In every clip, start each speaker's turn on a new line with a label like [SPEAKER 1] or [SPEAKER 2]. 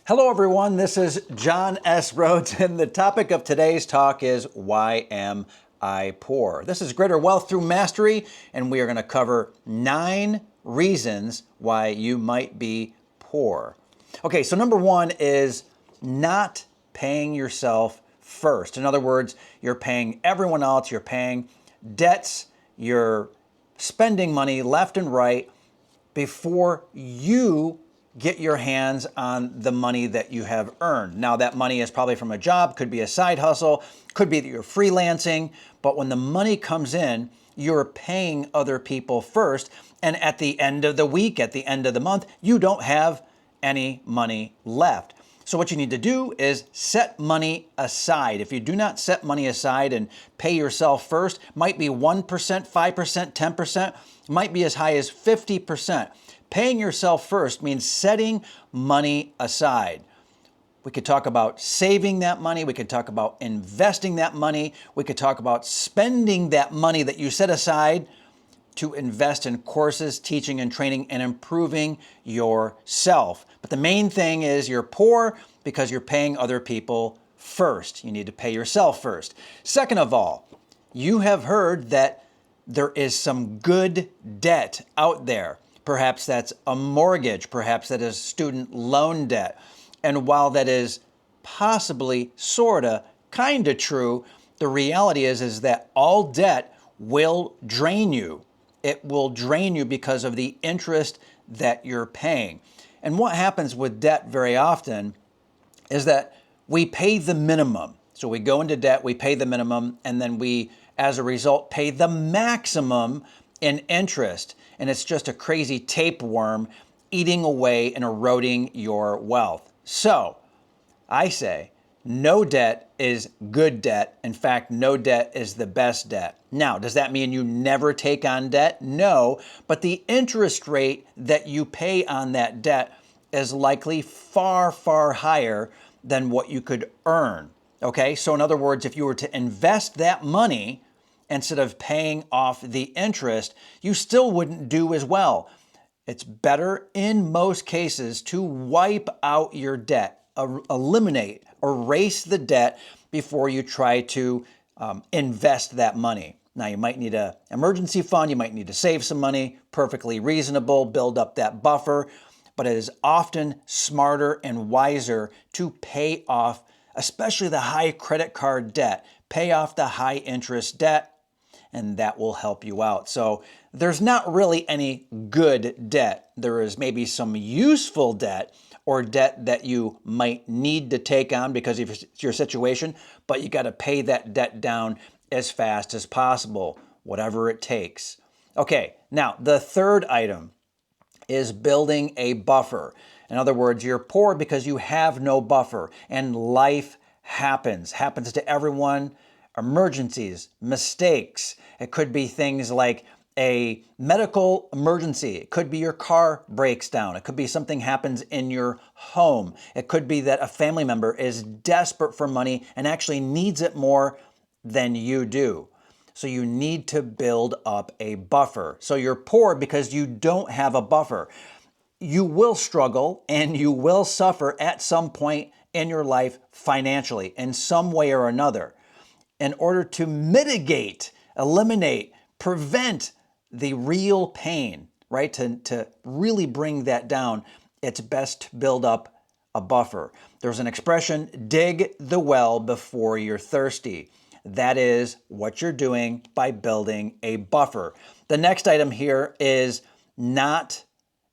[SPEAKER 1] Hello everyone, this is John S. Rhodes, and the topic of today's talk is Why Am I Poor? This is Greater Wealth Through Mastery, and we are going to cover 9 reasons why you might be poor. Okay, so number 1 is not paying yourself first. In other words, you're paying everyone else, you're paying debts, you're spending money left and right before you get your hands on the money that you have earned. Now, that money is probably from a job, could be a side hustle, could be that you're freelancing, but when the money comes in, you're paying other people first, and at the end of the week, at the end of the month, you don't have any money left. So what you need to do is set money aside. If you do not set money aside and pay yourself first, might be 1%, 5%, 10%, might be as high as 50%. Paying yourself first means setting money aside. We could talk about saving that money. We could talk about investing that money. We could talk about spending that money that you set aside to invest in courses, teaching and training, and improving yourself. But the main thing is you're poor because you're paying other people first. You need to pay yourself first. Second of all, you have heard that there is some good debt out there. Perhaps that's a mortgage, perhaps that is student loan debt. And while that is possibly, sorta, kinda true, the reality is that all debt will drain you. It will drain you because of the interest that you're paying. And what happens with debt very often is that we pay the minimum. So we go into debt, we pay the minimum, and then we, as a result, pay the maximum in interest. And it's just a crazy tapeworm eating away and eroding your wealth. So I say no debt is good debt. In fact, no debt is the best debt. Now, does that mean you never take on debt? No, but the interest rate that you pay on that debt is likely far, far higher than what you could earn. Okay, so in other words, if you were to invest that money instead of paying off the interest, you still wouldn't do as well. It's better in most cases to wipe out your debt, eliminate, erase the debt before you try to invest that money. Now, you might need an emergency fund, you might need to save some money, perfectly reasonable, build up that buffer, but it is often smarter and wiser to pay off, especially the high credit card debt, pay off the high interest debt, and that will help you out. So there's not really any good debt. There is maybe some useful debt or debt that you might need to take on because of your situation, but you got to pay that debt down as fast as possible, whatever it takes. Okay, now the third item is building a buffer. In other words, you're poor because you have no buffer, and life happens to everyone. Emergencies, mistakes. It could be things like a medical emergency. It could be your car breaks down. It could be something happens in your home. It could be that a family member is desperate for money and actually needs it more than you do. So you need to build up a buffer. So you're poor because you don't have a buffer. You will struggle and you will suffer at some point in your life financially in some way or another. In order to mitigate, eliminate, prevent the real pain, right? To really bring that down, it's best to build up a buffer. There's an expression, dig the well before you're thirsty. That is what you're doing by building a buffer. The next item here is not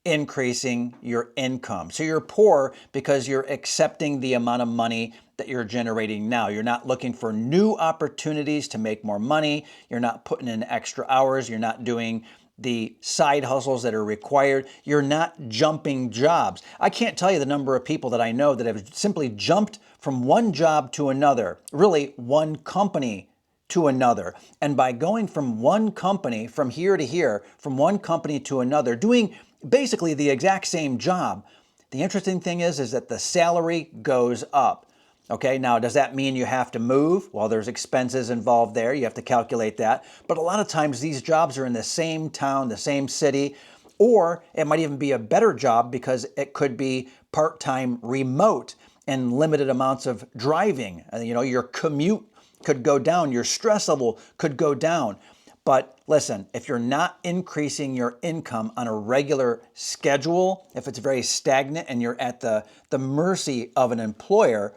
[SPEAKER 1] increasing your income. So you're poor because you're accepting the amount of money that you're generating now. You're not looking for new opportunities to make more money. You're not putting in extra hours. You're not doing the side hustles that are required. You're not jumping jobs. I can't tell you the number of people that I know that have simply jumped from one job to another, really one company to another. And by going from one company, from here to here, from one company to another, doing basically the exact same job, the interesting thing is that the salary goes up. Okay, now does that mean you have to move? Well, there's expenses involved there. You have to calculate that. But a lot of times these jobs are in the same town, the same city, Or it might even be a better job because it could be part-time remote and limited amounts of driving. Your commute could go down, your stress level could go down. But listen, if you're not increasing your income on a regular schedule, if it's very stagnant and you're at the mercy of an employer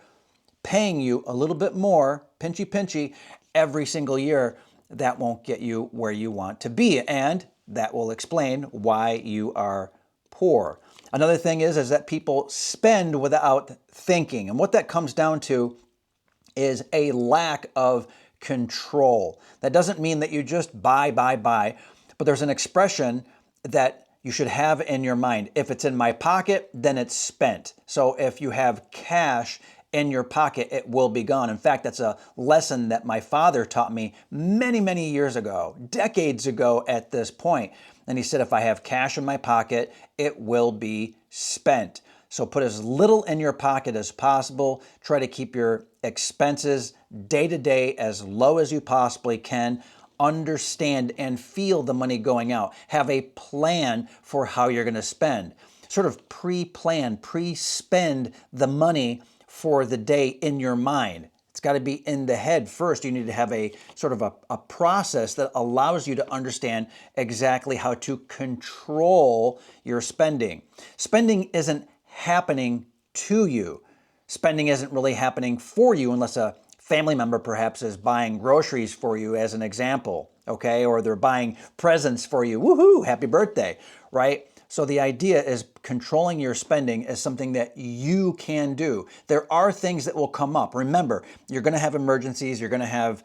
[SPEAKER 1] paying you a little bit more, pinchy, every single year, that won't get you where you want to be. And that will explain why you are poor. Another thing is that people spend without thinking. And what that comes down to is a lack of control. That doesn't mean that you just buy, but there's an expression that you should have in your mind. If it's in my pocket, then it's spent. So if you have cash in your pocket, it will be gone. In fact, that's a lesson that my father taught me many years ago, decades ago at this point. And he said, if I have cash in my pocket, it will be spent. So put as little in your pocket as possible. Try to keep your expenses day to day as low as you possibly can. Understand and feel the money going out. Have a plan for how you're going to spend. Sort of pre-plan, pre-spend the money for the day in your mind. It's got to be in the head first. You need to have a sort of a process that allows you to understand exactly how to control your spending. Spending isn't happening to you. Spending isn't really happening for you unless a family member perhaps is buying groceries for you as an example, okay? Or they're buying presents for you. Woohoo, happy birthday, right? So the idea is controlling your spending is something that you can do. There are things that will come up. Remember, you're going to have emergencies, you're going to have,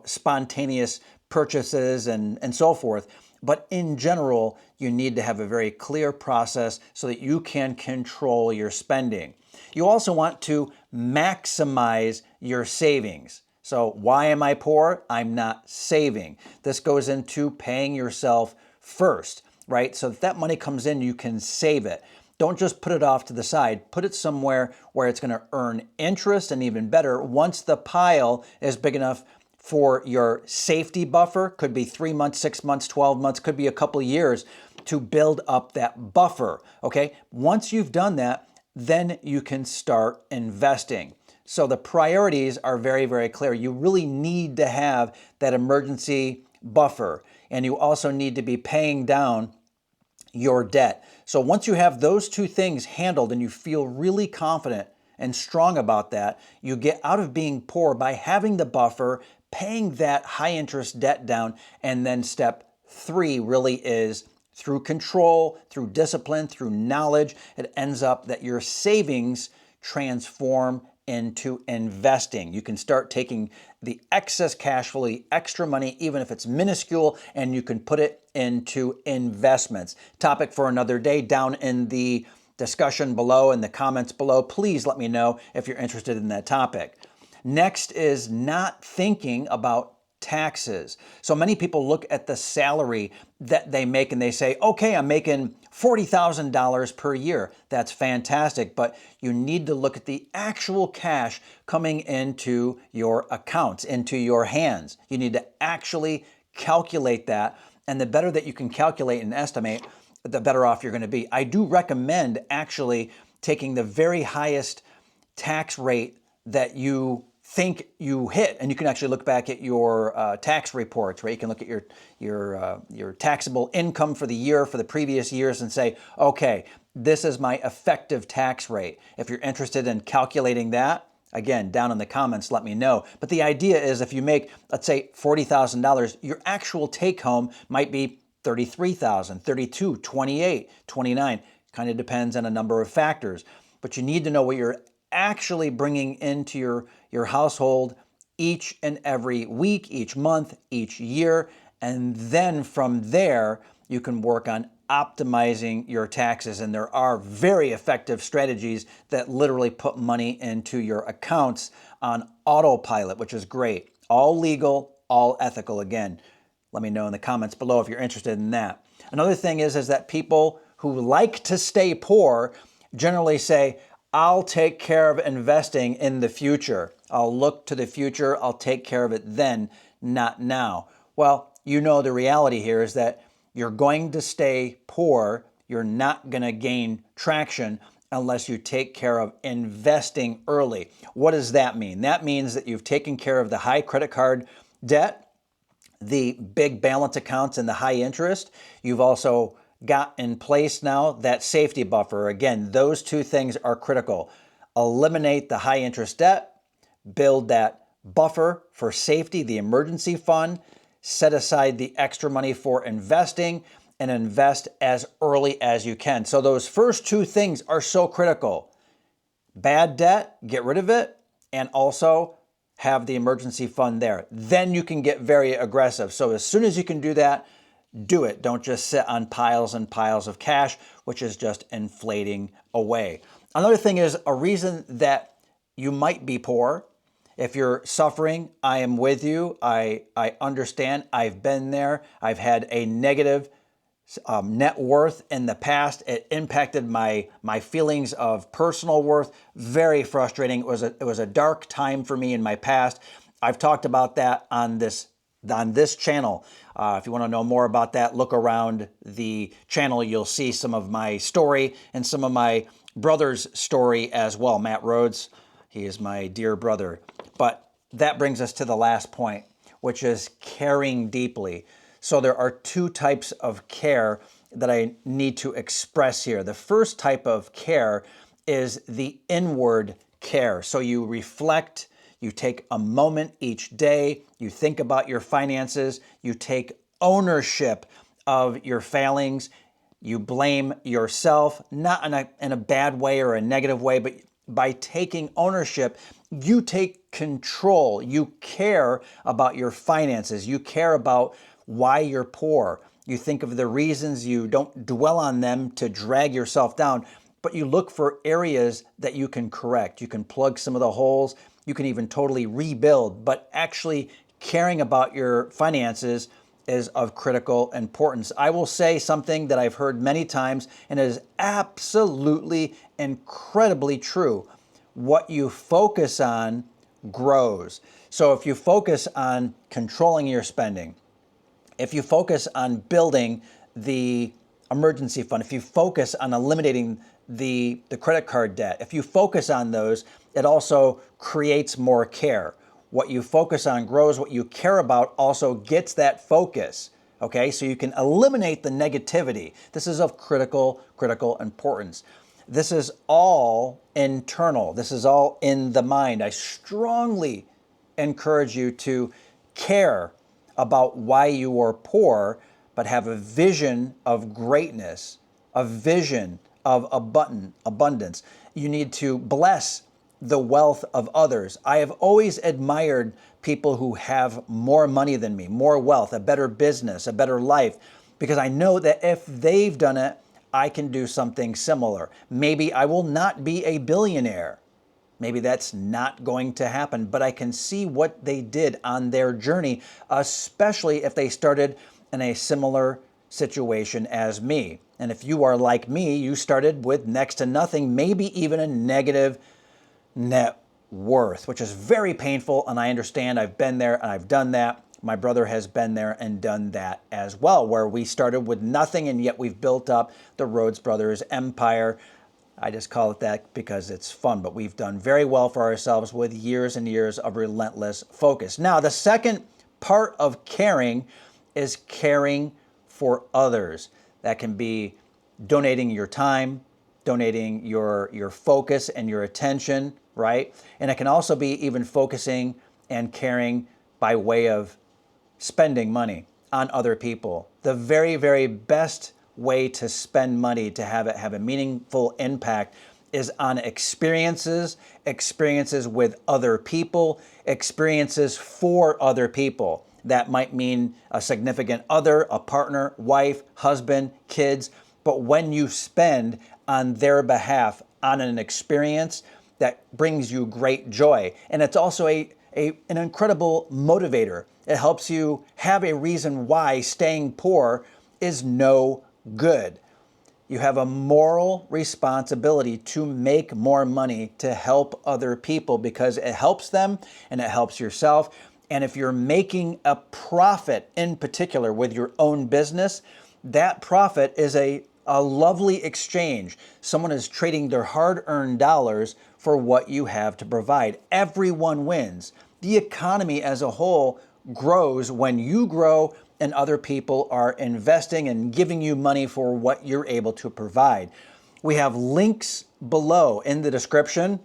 [SPEAKER 1] spontaneous purchases and so forth. But in general, you need to have a very clear process so that you can control your spending. You also want to maximize your savings. So why am I poor? I'm not saving. This goes into paying yourself first, right? So if that money comes in, you can save it. Don't just put it off to the side. Put it somewhere where it's going to earn interest, and even better, once the pile is big enough for your safety buffer, could be 3 months, 6 months, 12 months, could be a couple of years to build up that buffer, okay? Once you've done that, then you can start investing. So the priorities are very clear. You really need to have that emergency buffer, and you also need to be paying down your debt. So once you have those two things handled and you feel really confident and strong about that, you get out of being poor by having the buffer, paying that high interest debt down, and then step 3 really is through control, through discipline, through knowledge. It ends up that your savings transform into investing. You can start taking the excess cash flow, the extra money, even if it's minuscule, and you can put it into investments. Topic for another day. Down in the discussion below, in the comments below, please let me know if you're interested in that topic. Next is not thinking about taxes. So many people look at the salary that they make and they say, okay, I'm making $40,000 per year. That's fantastic, but you need to look at the actual cash coming into your accounts, into your hands. You need to actually calculate that, and the better that you can calculate and estimate, the better off you're going to be. I do recommend actually taking the very highest tax rate that you think you hit, and you can actually look back at your tax reports, right? You can look at your taxable income for the year, for the previous years, and say, okay, this is my effective tax rate. If you're interested in calculating that, again, down in the comments, let me know. But the idea is if you make, let's say, $40,000, your actual take home might be $33,000, $32,000, $28,000, $29,000. Kind of depends on a number of factors. But you need to know what you're actually bringing into your household each and every week, each month, each year. And then from there, you can work on optimizing your taxes. And there are very effective strategies that literally put money into your accounts on autopilot, which is great. All legal, all ethical. Again, let me know in the comments below if you're interested in that. Another thing is that people who like to stay poor generally say, I'll take care of investing in the future. I'll look to the future. I'll take care of it then, not now. Well, the reality here is that You're going to stay poor. You're not going to gain traction unless you take care of investing early. What does that mean? That means that you've taken care of the high credit card debt, the big balance accounts and the high interest. You've also got in place now that safety buffer. Again, those two things are critical. Eliminate the high interest debt, build that buffer for safety, the emergency fund, set aside the extra money for investing, and invest as early as you can. So those first two things are so critical. Bad debt, get rid of it, and also have the emergency fund there. Then you can get very aggressive. So as soon as you can do that, do it. Don't just sit on piles and piles of cash, which is just inflating away. Another thing is a reason that you might be poor. If you're suffering, I am with you. I understand. I've been there. I've had a negative net worth in the past. It impacted my feelings of personal worth. Very frustrating. It was a dark time for me in my past. I've talked about that on this channel. If you want to know more about that, look around the channel. You'll see some of my story and some of my brother's story as well. Matt Rhodes, he is my dear brother. But that brings us to the last point, which is caring deeply. So there are two types of care that I need to express here. The first type of care is the inward care. So you reflect, you take a moment each day, you think about your finances, you take ownership of your failings, you blame yourself, not in a bad way or a negative way, but by taking ownership, you take control. You care about your finances. You care about why you're poor. You think of the reasons, you don't dwell on them to drag yourself down, but you look for areas that you can correct. You can plug some of the holes. You can even totally rebuild, but actually caring about your finances is of critical importance. I will say something that I've heard many times and is absolutely incredibly true. What you focus on grows. So if you focus on controlling your spending, if you focus on building the emergency fund, if you focus on eliminating the credit card debt, if you focus on those, it also creates more care. What you focus on grows. What you care about also gets that focus. Okay, so you can eliminate the negativity. This is of critical importance. This is all internal. This is all in the mind. I strongly encourage you to care about why you are poor, but have a vision of greatness, a vision of abundance. You need to bless the wealth of others. I have always admired people who have more money than me, more wealth, a better business, a better life, because I know that if they've done it, I can do something similar. Maybe I will not be a billionaire. Maybe that's not going to happen, but I can see what they did on their journey, especially if they started in a similar situation as me. And if you are like me, you started with next to nothing, maybe even a negative net worth, which is very painful. And I understand. I've been there and I've done that. My brother has been there and done that as well, where we started with nothing and yet we've built up the Rhodes Brothers empire. I just call it that because it's fun, but we've done very well for ourselves with years and years of relentless focus. Now, the second part of caring is caring for others. That can be donating your time, donating your focus and your attention, right? And it can also be even focusing and caring by way of spending money on other people. The very, very best way to spend money to have it have a meaningful impact is on experiences with other people, experiences for other people. That might mean a significant other, a partner, wife, husband, kids. But when you spend on their behalf on an experience, that brings you great joy. And it's also an incredible motivator. It helps you have a reason why staying poor is no good. You have a moral responsibility to make more money to help other people because it helps them and it helps yourself. And if you're making a profit in particular with your own business, that profit is a lovely exchange. Someone is trading their hard-earned dollars for what you have to provide. Everyone wins. The economy as a whole grows when you grow and other people are investing and giving you money for what you're able to provide. We have links below in the description.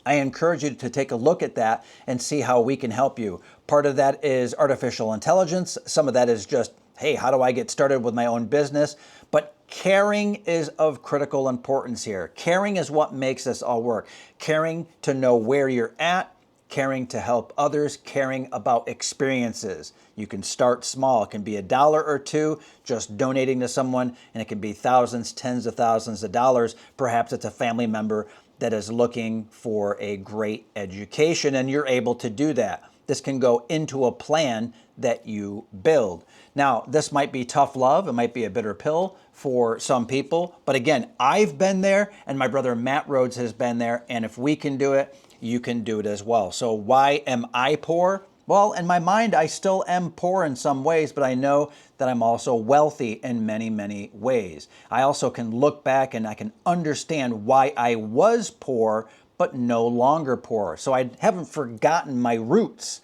[SPEAKER 1] I encourage you to take a look at that and see how we can help you. Part of that is artificial intelligence. Some of that is just, hey, how do I get started with my own business? But caring is of critical importance here. Caring is what makes this all work. Caring to know where you're at, caring to help others, caring about experiences. You can start small. It can be $1 or $2, just donating to someone, and it can be thousands, tens of thousands of dollars. Perhaps it's a family member that is looking for a great education, and you're able to do that. This can go into a plan that you build. Now, this might be tough love. It might be a bitter pill for some people. But again, I've been there, and my brother Matt Rhodes has been there. And if we can do it, you can do it as well. So why am I poor? Well, in my mind, I still am poor in some ways, but I know that I'm also wealthy in many, many ways. I also can look back and I can understand why I was poor, but no longer poor. So I haven't forgotten my roots.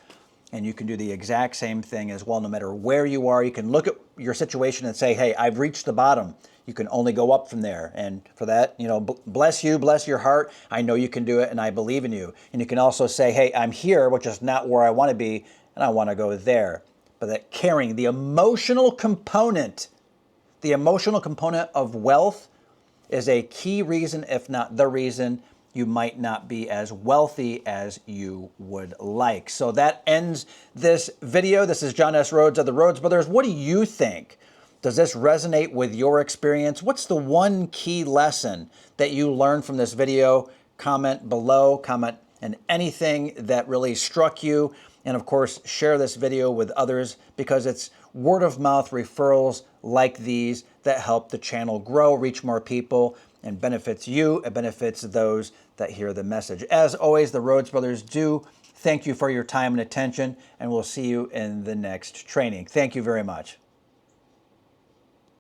[SPEAKER 1] And you can do the exact same thing as well, no matter where you are. You can look at your situation and say, hey, I've reached the bottom. You can only go up from there. And for that, bless you, bless your heart. I know you can do it, and I believe in you. And you can also say, hey, I'm here, which is not where I want to be, and I want to go there. But that caring, the emotional component of wealth is a key reason, if not the reason, you might not be as wealthy as you would like. So that ends this video. This is John S. Rhodes of the Rhodes Brothers. What do you think? Does this resonate with your experience? What's the one key lesson that you learned from this video? Comment below, comment on anything that really struck you. And of course, share this video with others, because it's word of mouth referrals like these that help the channel grow, reach more people, and benefits you. It benefits those that hear the message. As always, the Rhodes Brothers do thank you for your time and attention, and we'll see you in the next training. Thank you very much.